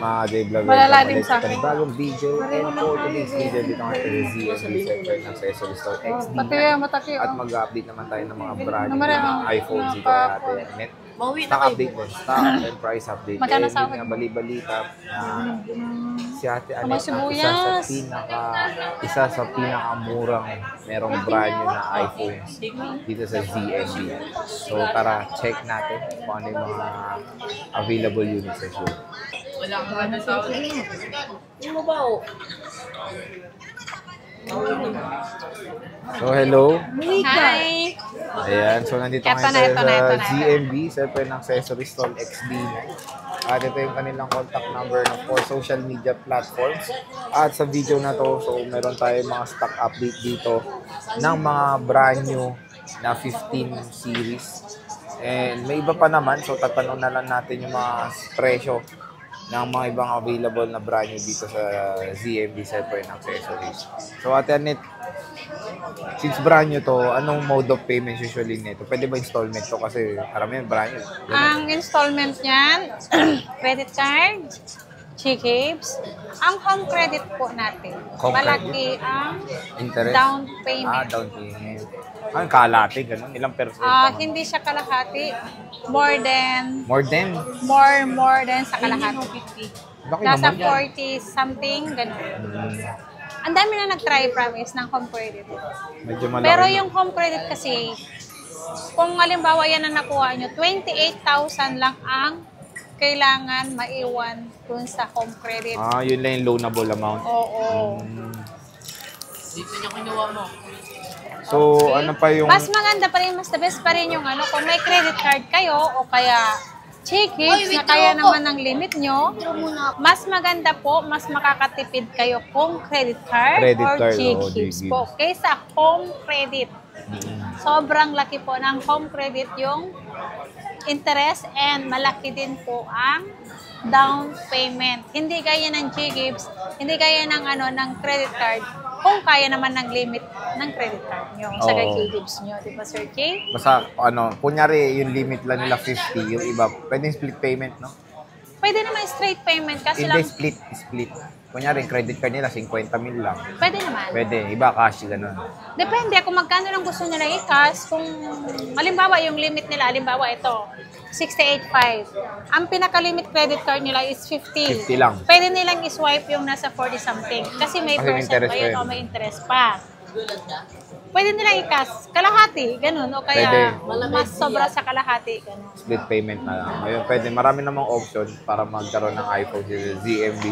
mga J-Vlog. Malalalim sa akin. Bagong video. And for today's video, dito nga tayo sa ZMB Center ng Accessory Store XD. At mag-update naman tayo ng mga brand ng iPhone dito natin. Net. Stock update din. Stock and price update. Magkano sa akin? Balita na si Ate Annette isa sa pinakamurang merong brand new na iPhones dito sa ZMB. So tara, check natin kung ano yung mga available units sa show. Wala ka na sa akin. Ano ba o? So hello. Hi! Ayan, so nandito ngayon tayo sa ZMB, siyempre ng Accessory Store XD. At ito yung kanilang contact number for social media platforms. At sa video na to, so meron tayo mga stock update dito ng mga brand new na 15 series. And may iba pa naman, so tatanong na lang natin yung mga presyo ng mga ibang available na brand new dito sa ZMB siyempre ng accessories. So Ate Annette, since brand new to, anong mode of payment usually nito? Pwede ba installment to? Kasi karamihan brand new. Ang installment niyan, credit card, G-Caves, ang home credit po natin. Malaki ang interest? Down payment. Down payment. Ang kalahati, ganun? Ilang percent? Hindi siya kalahati. More than sa kalahati. Nasa 40 something, ganun. Ang dami na nag-try, promise, ng home credit. Medyo malaki. Pero yung home credit kasi, kung halimbawa yan ang nakuha nyo, 28,000 lang ang kailangan maiwan dun sa home credit. Yun lang yung loanable amount. Oo. Dito niya kinuha mo. So, ano pa yung... Mas maganda pa rin, mas the best pa rin yung kung may credit card kayo o kaya G-Caves na kaya naman ang limit nyo, mas maganda po, mas makakatipid kayo kung credit card or G-Caves po kaysa home credit. Sobrang laki po ng home credit yung interest and malaki din po ang down payment. Hindi gaya ng G-Caves, hindi gaya ng credit card kung kaya naman ng limit ng credit card nyo sa G-Caves nyo, di ba Sir Jay? Basta, kunyari yung limit lang nila 50, yung iba, pwedeng split payment, no? Pwede naman straight payment kasi hindi, lang... split. Kunyari, credit card nila, 50 mil lang. Pwede naman. Pwede, iba cash, gano'n. Depende kung magkano lang gusto nila i-cash. Kung, halimbawa, yung limit nila, halimbawa ito, 68.5. Ang pinaka-limit credit card nila is 50. 50 lang. Pwede nilang i-swipe yung nasa 40 something. Kasi may percent pa yun o may interest pa. Pwede nilang i-cash. Kalahati, ganun. O kaya mas sobra sa kalahati, ganun. Split payment na lang. Ngayon, pwede. Marami namang option para magkaroon ng iPhone sa ZMB.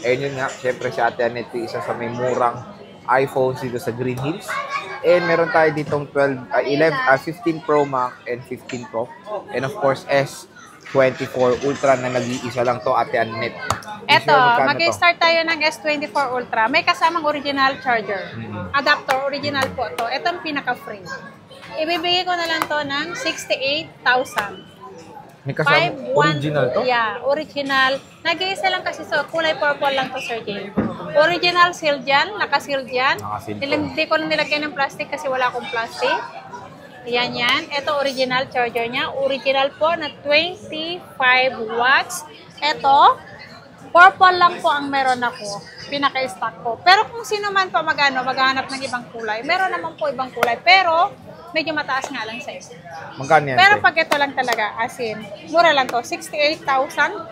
And yun nga, syempre si Ate Annette, isa sa may murang iPhones dito sa Green Hills. And meron tayo ditong 15 Pro Max and 15 Pro. And of course, S24 Ultra na nag-iisa lang to, Ate Annette. Eto, mag-start tayo ng S24 Ultra. May kasamang original charger. Adapter, original po to. Ito ang pinaka-free. Ibibigay ko na lang to ng 68,000. May kasama original to? Yeah, original. Nag-iisa lang kasi so kulay purple lang to, Sir Jay. Original sealed yan, naka-sealed yan. Hindi ko lang nilagyan ng plastic kasi wala akong plastic. Yan. Ito original charger niya. Original po na 25 watts. Ito, purple lang po ang meron ako. Pinaka-stock ko. Pero kung sino man po maghanap ng ibang kulay, meron naman po ibang kulay. Pero, medyo mataas nga lang sa isa. Magkano yan? Pero pag ito lang talaga, as in, mura lang to. 68,512.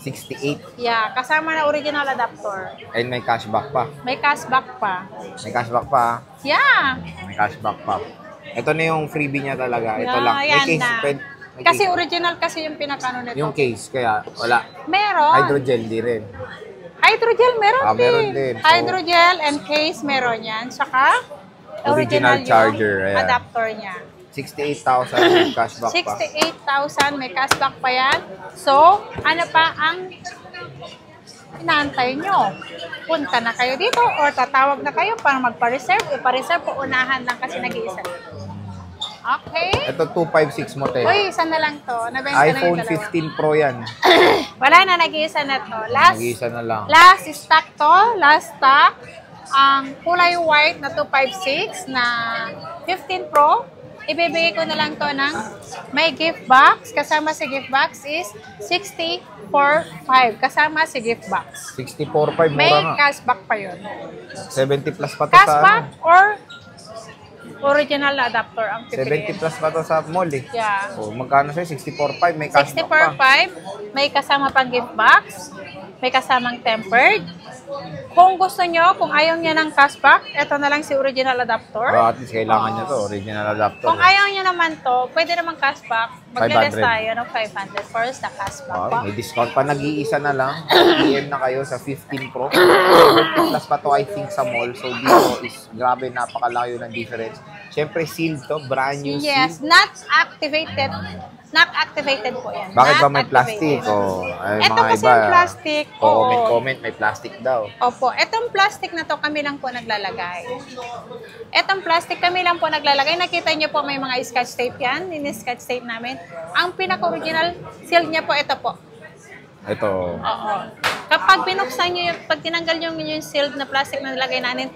68? Yeah, kasama na original adapter. And may cashback pa? May cashback pa. May cashback pa? Yeah. May cashback pa. Ito na yung freebie niya talaga. Ito lang. May case. Kasi original kasi yung pinakano nito. Yung case, kaya wala. Meron. Hydrogel, di rin. Hydrogel, meron din. Meron din. So, hydrogel and case, meron yan. Saka, original charger. Yung adapter niya. 68,000 may cashback pa. 68,000 may cashback pa yan. So, ano pa ang inaantay nyo? Punta na kayo dito or tatawag na kayo para magpa-reserve. Ipa-reserve po, unahan lang kasi nag-iisa. Okay. Ito 256 mo, te. Uy, isa na lang to. iPhone 15 Pro yan. Wala na, nag-iisa na to. Nag-iisa na lang. Last stock to. Last stock. Ang kulay white na 256 na 15 Pro. ibibigay ko na lang to ng may gift box. Kasama si gift box is 64.5. Kasama si gift box. 64.5, May mura nga. cashback pa yun. 70 plus pa to Cashback sa or original na adapter ang 70 pipiliin. plus pa to sa mall eh. Yeah. So, magkano siya? 64.5, may cashback pa. 64.5, may kasama pang gift box, may kasamang tempered. Kung gusto nyo, kung ayaw niya ng cashback, ito na lang si original adapter. At least kailangan niya to, original adapter. Kung ayaw niya naman to, pwede naman cashback. Mag-less 500. tayo ng 500 for the cashback. Wow, may discount pa. Nag-iisa na lang. PM na kayo sa 15 Pro. 70 plus pa to, I think, sa mall. So, dito is grabe, napakalaki ng difference. Siyempre, sealed to. Brand new Yes, sealed. not activated. Not activated po yan. Bakit ba Not may plastic? activated. O, ay, Ito mga kasi iba, yung plastic. comment, may plastic daw. Opo, etong plastic na to kami lang po naglalagay. Etong plastic kami lang po naglalagay. Nakita niyo po may mga scotch tape yan. Ini-scotch tape namin. Ang pinaka-original seal niya po, ito po. Ito. Oo. Kapag binuksan niyo, pag tinanggal niyo yung sealed na plastic na nilagay natin,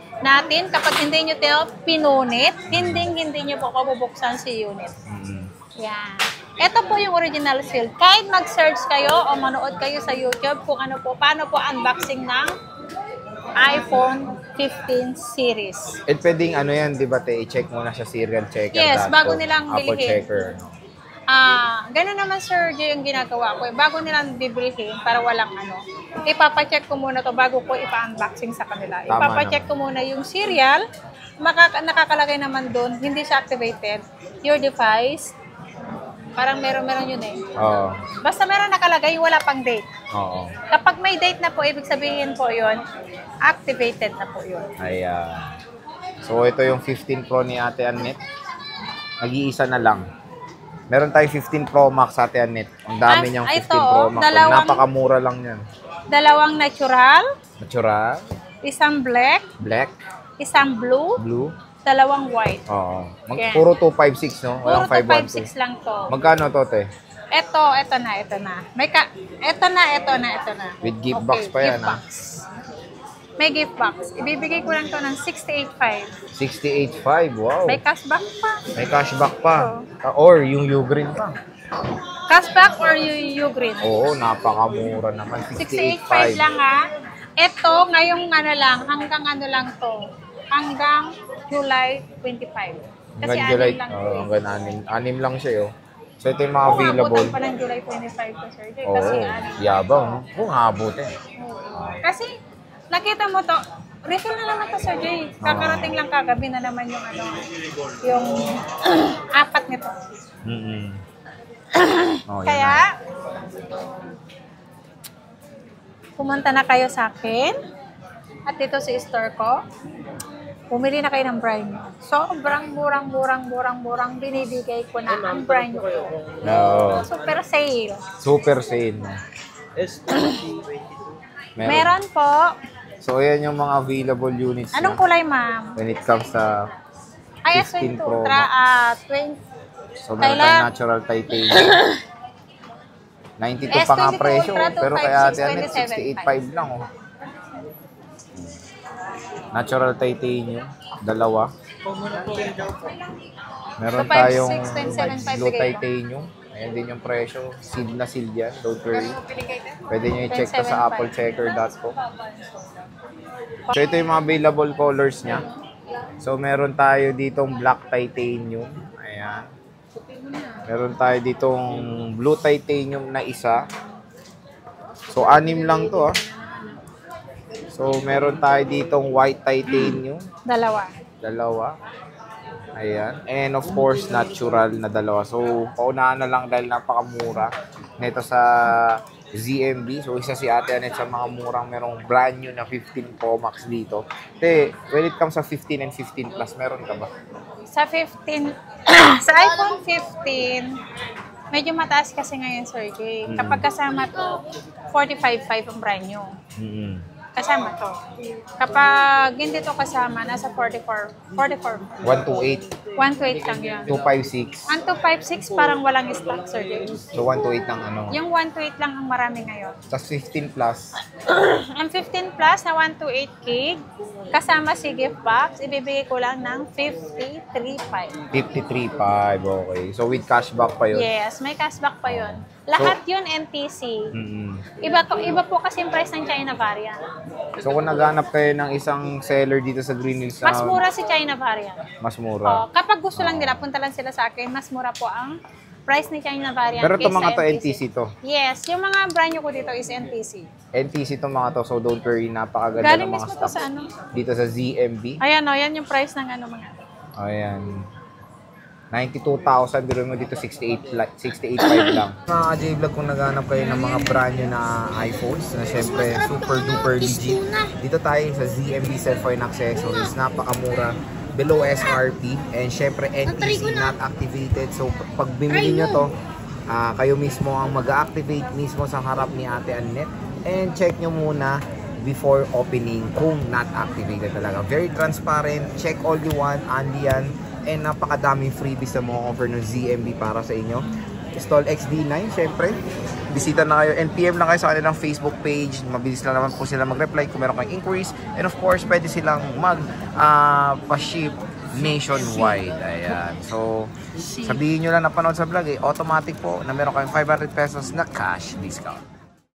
kapag hindi niyo ito pinunit, hindi niyo po kabubuksan si unit. Yan. Ito po yung original seal. Kahit mag-search kayo o manood kayo sa YouTube kung ano po, paano po unboxing ng iPhone 15 series. At pwedeng ano yan, di ba, i-check muna sa serial checker. Yes, bago nilang Apple bilhin. checker. Ganun naman, Sir Jay, yung ginagawa ko. Bago nilang bibilhin, para walang ano, ipapacheck ko muna to bago ko ipa-unboxing sa kanila. Tama Ipapacheck ko muna yung serial. Nakakalagay naman doon, hindi siya activated. Your device, parang meron yun eh. Oo. Basta meron nakalagay, wala pang date. Oo. Kapag may date na po, ibig sabihin po yun, activated na po yun. Ayan. So, ito yung 15 Pro ni Ate Annette. Nag-iisa na lang. Meron tayong 15 Pro Max, Ate Annette. Ang dami niyang 15 ito, Pro Max. Napakamura lang yan. Dalawang natural, Natural, isang black, black, isang blue, blue. dalawang white. Oo. Yan. Puro 256, no? Puro Walang 512. 256 lang to. Magkano to, te? Ito na. Ito na. With gift box pa yan, gift box. May gift box. Ibibigay ko lang to ng 68.5. 68.5, wow. May cashback pa. May cashback pa. Or yung U-Green pa. Cashback or U-Green? Oo, napakamura naman. 68.5 lang ha. Ito, ngayong ano lang, hanggang ano lang to. Hanggang July 25. Kasi Hanggang July, anim lang to. hanggang anim lang siya, oh. So, ito yung mga available. Abutan pa ng July 25 to, Sir Jay. Oo, Kasi ano. yabang, no? Oo, abutin. Kasi, nakita mo to, refill na naman to, Sir Jay. Kakarating lang kagabi na naman yung ano, yung apat nito. Oh, yan na. Kaya, pumunta na kayo sa akin at dito sa store ko. Bumili na kayo ng brand new. Sobrang murang binibigay ko na ang brand new. Oo. Super sale. Super sale. Meron po. So, ayan yung mga available units Anong niya. kulay, ma'am? When it comes sa IS-22. 15 Pro 20. So, meron tayong natural titanium. 92 pa nga S22 presyo. Ultra Pero 256, kaya ate Annette, 68.5 lang. Oh. Natural titanium. Dalawa. Meron 256, tayong 27.5 blue bigay ko. titanium. Ayan din yung presyo. Sealed na sealed yan. Don't worry. Pwede nyo i-check to 27.5. sa applechecker.com. So, ito yung mga available colors niya. So, meron tayo ditong black titanium. Ayan. Meron tayo ditong blue titanium na isa. So, 6 lang to, ah. So, meron tayo ditong white titanium. Dalawa. Ayan. And of course, natural na dalawa. So, paunahan na lang dahil napakamura nito sa ZMB. So, isa si Ate Annette sa mga murang merong brand new na 15 Pro Max dito. Te, when it comes sa 15 and 15 Plus, meron ka ba? Sa 15, sa iPhone 15, medyo mataas kasi ngayon, Sir Jay. Kapag kasama to, 45.5 ang brand new. kasama to. Kapag hindi to kasama, nasa 44. 128, 128 lang yun. 256. Ang 256 parang walang stock, Sir James. So 128 ng ano. Yung 128 lang ang marami ngayon. Tapos 15 plus. Ang 15 plus na 128 gig, kasama si gift box, ibibigay ko lang ng 53.5. 53.5, okay. So with cashback pa yun. Yes, may cashback pa yun. Lahat yun NTC. Mm-mm. Iba po kasi yung price ng China variant. So kung naghanap kayo ng isang seller dito sa Green Hills, Mas mura si China variant. mas Oh, mura. kapag gusto lang nila, punta lang sila sa akin, mas mura po ang price ni China variant. Pero itong kaysa mga to NTC. NTC to. Yes, yung mga brand nyo ko dito is NTC. NTC itong mga to, so don't worry, napakaganda Galing ng mga mismo to stocks sa ano. dito sa ZMB. Ayan o, yan yung price ng ano mga to. Ayan. 92,000, biro mo dito 68.5 lang. Mga J-Vlog, kung naghanap kayo ng mga brand new na iPhones na syempre super duper legit, dito tayo sa ZMB Cellphone Accessories, napakamura, below SRP, and syempre NTC not activated. So pag bimili nyo to, kayo mismo ang mag-activate mismo sa harap ni Ate Annette, and check nyo muna before opening kung not activated talaga. Very transparent, check all you want, only yan. And napakadaming freebies na mo-offer ng ZMB para sa inyo. Stall XD9, syempre. Bisita na kayo and PM na kayo sa kanilang Facebook page. Mabilis na naman po sila mag-reply kung meron kayong inquiries. And of course, pwede silang pa-ship nationwide. Ayan. So, sabihin nyo lang napanood sa vlog, automatic po na meron kayong 500 pesos na cash discount.